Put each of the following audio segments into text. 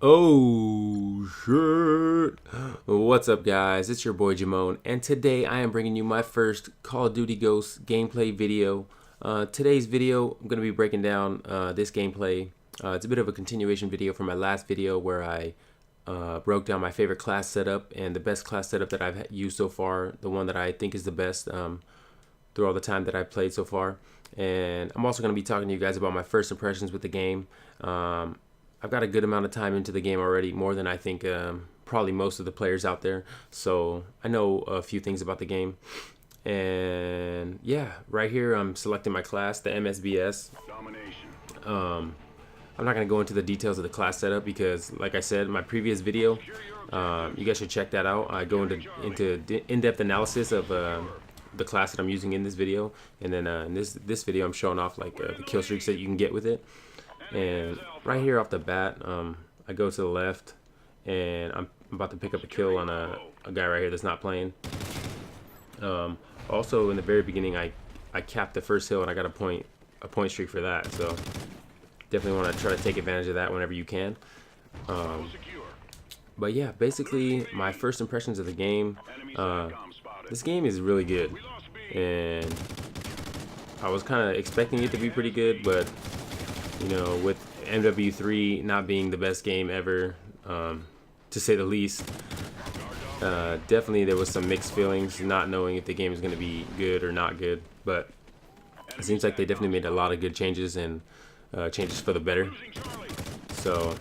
Oh shit! What's up, guys? It's your boy Jimone, and today I am bringing you my first Call of Duty Ghosts gameplay video. Today's video, I'm going to be breaking down this gameplay. It's a bit of a continuation video from my last video where I broke down my favorite class setup and the best class setup that I've used so far, the one that I think is the best through all the time that I've played so far. And I'm also going to be talking to you guys about my first impressions with the game. I've got a good amount of time into the game already, more than I think probably most of the players out there. So I know a few things about the game. And yeah, right here I'm selecting my class, the MSBS. I'm not going to go into the details of the class setup because, like I said in my previous video, you guys should check that out. I go into in-depth analysis of the class that I'm using in this video. And then in this video I'm showing off like the kill streaks that you can get with it. And right here off the bat, I go to the left, and I'm about to pick up a kill on a guy right here that's not playing. Also, in the very beginning, I capped the first hill, and I got a point streak for that. So definitely want to try to take advantage of that whenever you can. But yeah, basically my first impressions of the game. This game is really good, and I was kind of expecting it to be pretty good, but you know, with MW3 not being the best game ever, to say the least, definitely there was some mixed feelings, not knowing if the game is going to be good or not good. But it seems like they definitely made a lot of good changes and changes for the better. So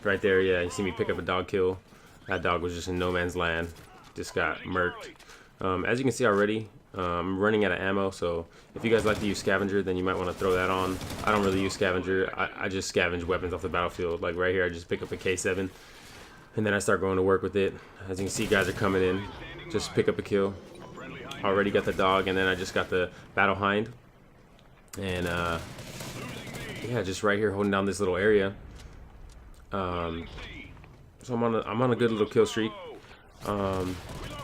right there, yeah, you see me pick up a dog kill. That dog was just in no man's land, just got murked. As you can see already, I'm running out of ammo, so if you guys like to use scavenger, then you might want to throw that on. I don't really use scavenger. I just scavenge weapons off the battlefield. Like right here, I just pick up a K7, and then I start going to work with it. As you can see, guys are coming in. Just pick up a kill. Already got the dog, and then I just got the battle hind. And yeah, just right here holding down this little area. So I'm on a good little kill streak. But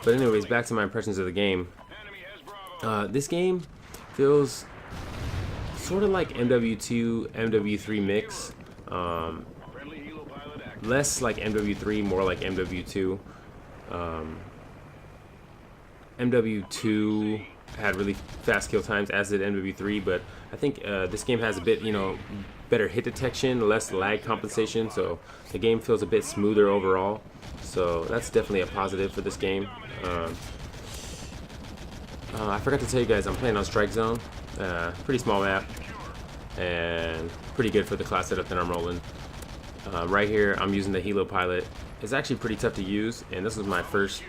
anyways, back to my impressions of the game. This game feels sort of like MW2, MW3 mix. Less like MW3, more like MW2. MW2 had really fast kill times, as did MW3, but I think this game has a bit, better hit detection, less lag compensation, so the game feels a bit smoother overall. So that's definitely a positive for this game. I forgot to tell you guys, I'm playing on Strike Zone. Pretty small map, and pretty good for the class setup that I'm rolling. Right here, I'm using the Helo Pilot. It's actually pretty tough to use, and this was my first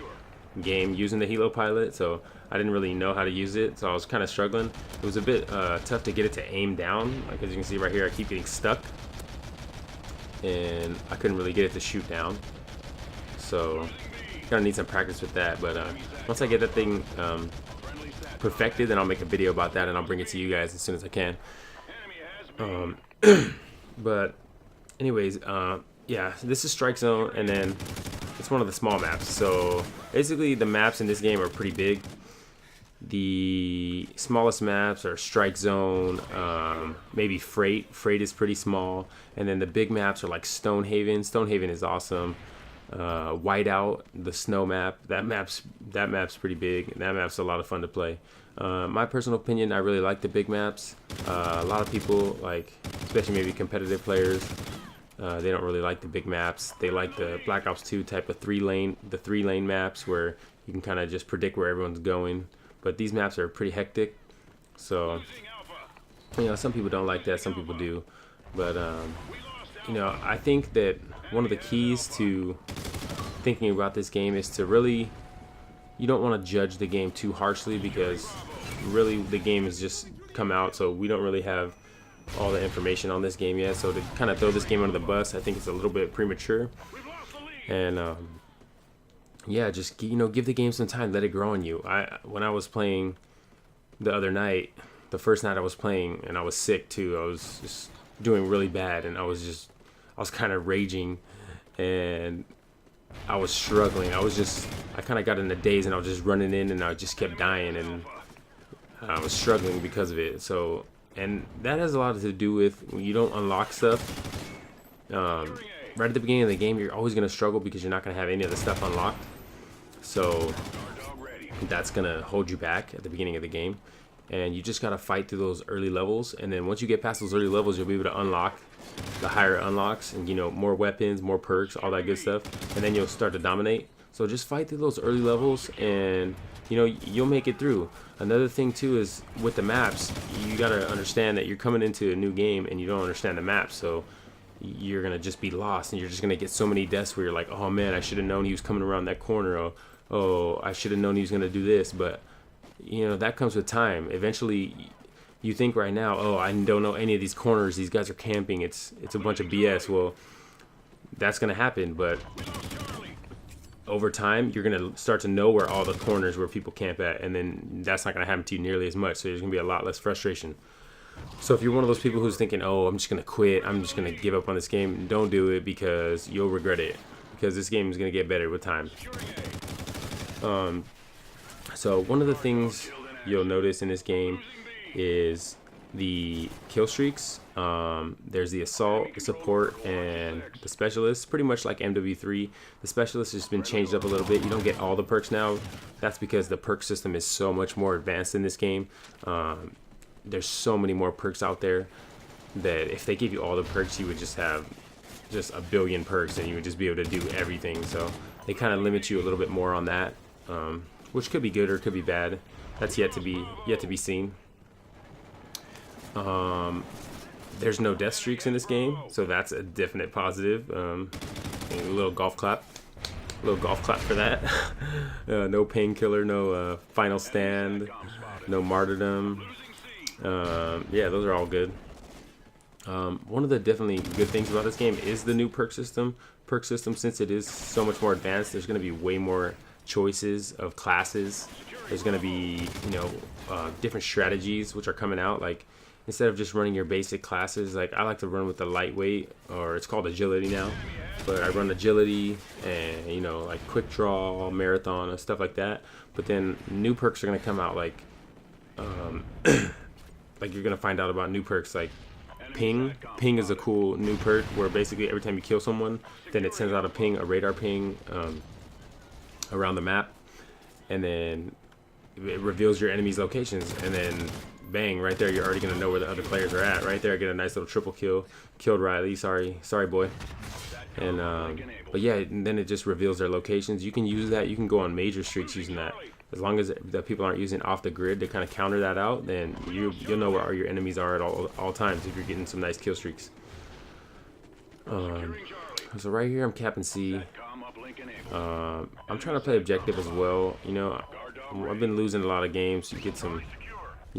game using the Helo Pilot, so I didn't really know how to use it, so I was kind of struggling. It was a bit tough to get it to aim down. Like as you can see right here, I keep getting stuck, and I couldn't really get it to shoot down. So kind of need some practice with that, but once I get that thing perfected, then I'll make a video about that and I'll bring it to you guys as soon as I can. But anyways, yeah, this is Strike Zone, and then it's one of the small maps. So basically the maps in this game are pretty big. The smallest maps are Strike Zone, maybe Freight. Freight is pretty small, and then the big maps are like Stonehaven. Stonehaven is awesome. Whiteout, the snow map, that map's pretty big, and that map's a lot of fun to play. My personal opinion, I really like the big maps. A lot of people, like especially maybe competitive players, they don't really like the big maps. They like the Black Ops 2 type of three lane maps where you can kind of just predict where everyone's going. But these maps are pretty hectic, so some people don't like that, some people do. But I think that one of the keys to thinking about this game is to really, you don't want to judge the game too harshly, because really the game has just come out, so we don't really have all the information on this game yet. So to kind of throw this game under the bus, I think it's a little bit premature. And yeah, just give the game some time, let it grow on you. When I was playing the other night, the first night I was playing, and I was sick too. I was just doing really bad, and I was kind of raging, and I was struggling. I kind of got in a daze, and I was just running in, and I just kept dying, and I was struggling because of it. So, and that has a lot to do with when you don't unlock stuff. right at the beginning of the game, you're always going to struggle because you're not going to have any of the stuff unlocked. So that's going to hold you back at the beginning of the game. And you just got to fight through those early levels. And then once you get past those early levels, you'll be able to unlock the higher unlocks and, you know, more weapons, more perks, all that good stuff. And then you'll start to dominate. So just fight through those early levels and, you know, you'll make it through. Another thing too is with the maps, you got to understand that you're coming into a new game and you don't understand the map. So you're going to just be lost and you're just going to get so many deaths where you're like, oh man, I should have known he was coming around that corner. Oh, I should have known he was going to do this. But, you know, that comes with time. Eventually, you think right now, oh, I don't know any of these corners. These guys are camping. It's a bunch of BS. Well, that's going to happen. But over time, you're going to start to know where all the corners where people camp at. And then that's not going to happen to you nearly as much. So there's going to be a lot less frustration. So if you're one of those people who's thinking, oh, I'm just going to quit, I'm just going to give up on this game, don't do it because you'll regret it. Because this game is going to get better with time. So one of the things you'll notice in this game is the kill streaks. There's the assault, the support, and the specialist. Pretty much like MW3. The specialist has been changed up a little bit. You don't get all the perks now. That's because the perk system is so much more advanced in this game. There's so many more perks out there that if they give you all the perks, you would just have just a billion perks and you would just be able to do everything. So they kind of limit you a little bit more on that, which could be good or could be bad. That's yet to be seen. There's no death streaks in this game, so that's a definite positive. A little golf clap for that. No painkiller, no final stand, no martyrdom. Yeah, those are all good. One of the definitely good things about this game is the new perk system. Since it is so much more advanced, there's going to be way more choices of classes. There's going to be, you know, different strategies which are coming out. Like instead of just running your basic classes, like I like to run with the lightweight, or it's called agility now. But I run agility and, you know, like quick draw, marathon, and stuff like that. But then new perks are going to come out, like like you're gonna find out about new perks like ping. Ping is a cool new perk where basically every time you kill someone, then it sends out a ping, a radar ping around the map, and then it reveals your enemy's locations, and then bang, right there you're already gonna know where the other players are at. Right there I get a nice little triple kill. Killed Riley, sorry boy. And but yeah, and then it just reveals their locations. You can use that. You can go on major streaks using that. As long as the people aren't using off the grid to kind of counter that out, then you'll know where your enemies are at all times if you're getting some nice kill streaks. So right here I'm capping C. I'm trying to play objective as well. You know, I've been losing a lot of games. You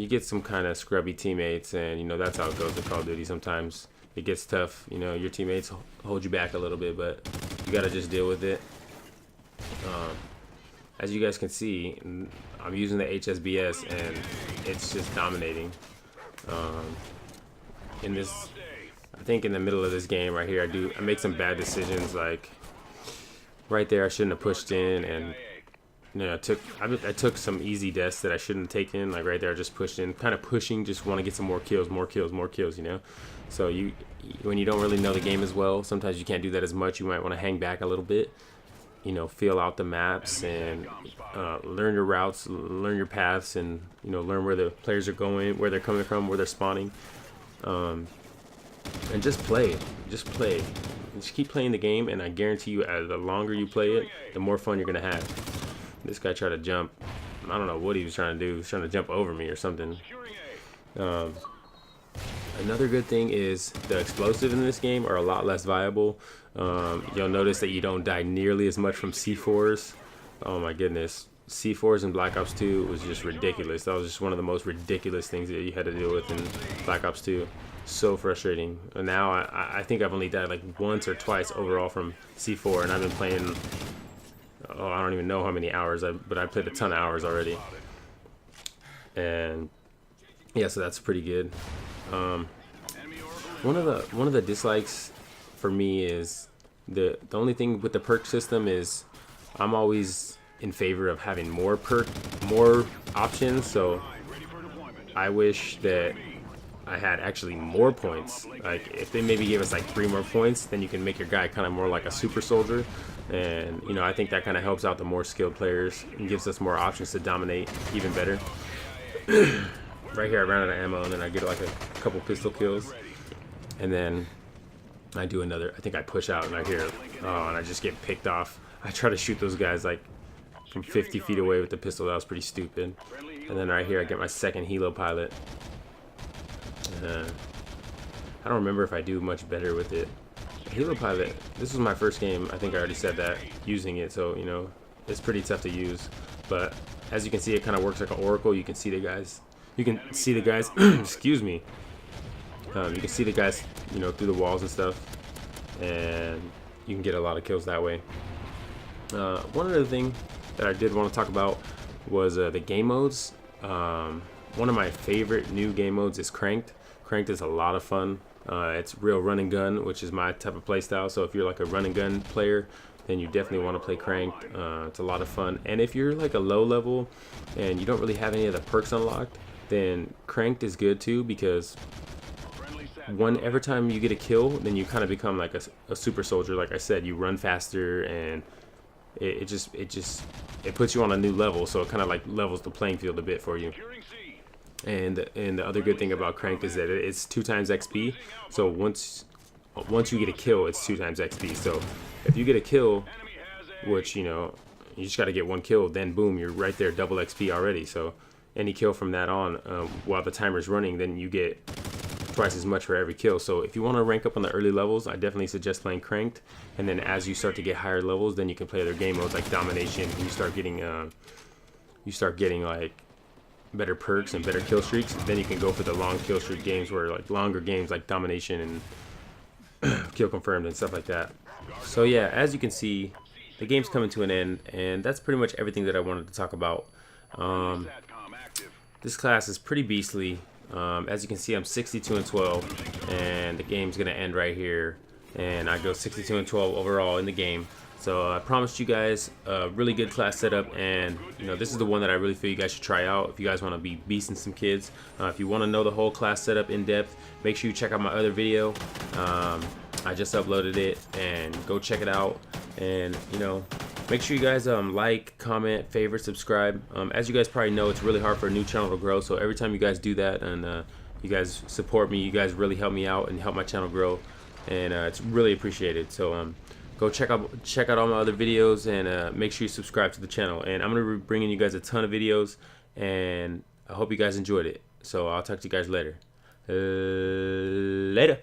get some kind of scrubby teammates, and you know that's how it goes in Call of Duty. Sometimes it gets tough. You know, your teammates hold you back a little bit, but you gotta just deal with it. As you guys can see, I'm using the HSBS and it's just dominating. In this, I think in the middle of this game right here, I make some bad decisions. Like right there, I shouldn't have pushed in, and you know, I took some easy deaths that I shouldn't have taken. Like right there, I just pushed in, kind of pushing, just want to get some more kills. You know, so when you don't really know the game as well, sometimes you can't do that as much. You might want to hang back a little bit. You know, feel out the maps and learn your routes, learn your paths, and you know, learn where the players are going, where they're coming from, where they're spawning, and just play. Just keep playing the game, and I guarantee you, as the longer you play it, the more fun you're gonna have. This guy tried to jump. I don't know what he was trying to do. He was trying to jump over me or something. Another good thing is the explosives in this game are a lot less viable. You'll notice that you don't die nearly as much from C4s. Oh my goodness. C4s in Black Ops 2 was just ridiculous. That was just one of the most ridiculous things that you had to deal with in Black Ops 2. So frustrating. And now I think I've only died like once or twice overall from C4, and I've been playing, oh, I don't even know how many hours, but I played a ton of hours already. And yeah, so that's pretty good. One of the dislikes for me is the only thing with the perk system is I'm always in favor of having more options. So I wish that I had actually more points. Like if they maybe gave us like 3 more points, then you can make your guy kind of more like a super soldier. And you know, I think that kind of helps out the more skilled players and gives us more options to dominate even better. Right here I ran out of ammo, and then I get like a couple pistol kills, and then I do another. I think I push out and I hear, oh, and I just get picked off. I try to shoot those guys like from 50 feet away with the pistol. That was pretty stupid. And then right here I get my second helo pilot. I don't remember if I do much better with it. Helo pilot, this was my first game. I think I already said that, using it, so you know it's pretty tough to use. But as you can see, it kind of works like an oracle. You can see the guys. You can see the guys. Excuse me. You can see the guys, you know, through the walls and stuff, and you can get a lot of kills that way. One other thing that I did want to talk about was the game modes. One of my favorite new game modes is Cranked. Cranked is a lot of fun. It's real run and gun, which is my type of play style. So if you're like a run and gun player, then you definitely want to play Cranked. It's a lot of fun. And if you're like a low level and you don't really have any of the perks unlocked, then Cranked is good too, because every time you get a kill, then you kind of become like a super soldier. Like I said, you run faster, and it puts you on a new level. So it kind of like levels the playing field a bit for you. And the other good thing about Cranked is that it's 2 times XP. So once you get a kill, it's 2 times XP. So if you get a kill, which you know you just got to get 1 kill, then boom, you're right there, double XP already. So any kill from that on, while the timer's running, then you get twice as much for every kill. So if you want to rank up on the early levels, I definitely suggest playing Cranked. And then as you start to get higher levels, then you can play other game modes like Domination. And you start getting like better perks and better kill streaks. Then you can go for the long kill streak games, where like longer games like Domination and Kill Confirmed and stuff like that. So yeah, as you can see, the game's coming to an end, and that's pretty much everything that I wanted to talk about. This class is pretty beastly. As you can see, I'm 62-12, and the game's gonna end right here, and I go 62-12 overall in the game. So I promised you guys a really good class setup, and you know, this is the one that I really feel you guys should try out if you guys want to be beasting some kids. If you want to know the whole class setup in depth, make sure you check out my other video. I just uploaded it, and go check it out. And you know, make sure you guys like, comment, favorite, subscribe. As you guys probably know, it's really hard for a new channel to grow. So every time you guys do that, and you guys support me, you guys really help me out and help my channel grow, and it's really appreciated. So go check out all my other videos, and make sure you subscribe to the channel. And I'm gonna be bringing you guys a ton of videos, and I hope you guys enjoyed it. So I'll talk to you guys later. Later.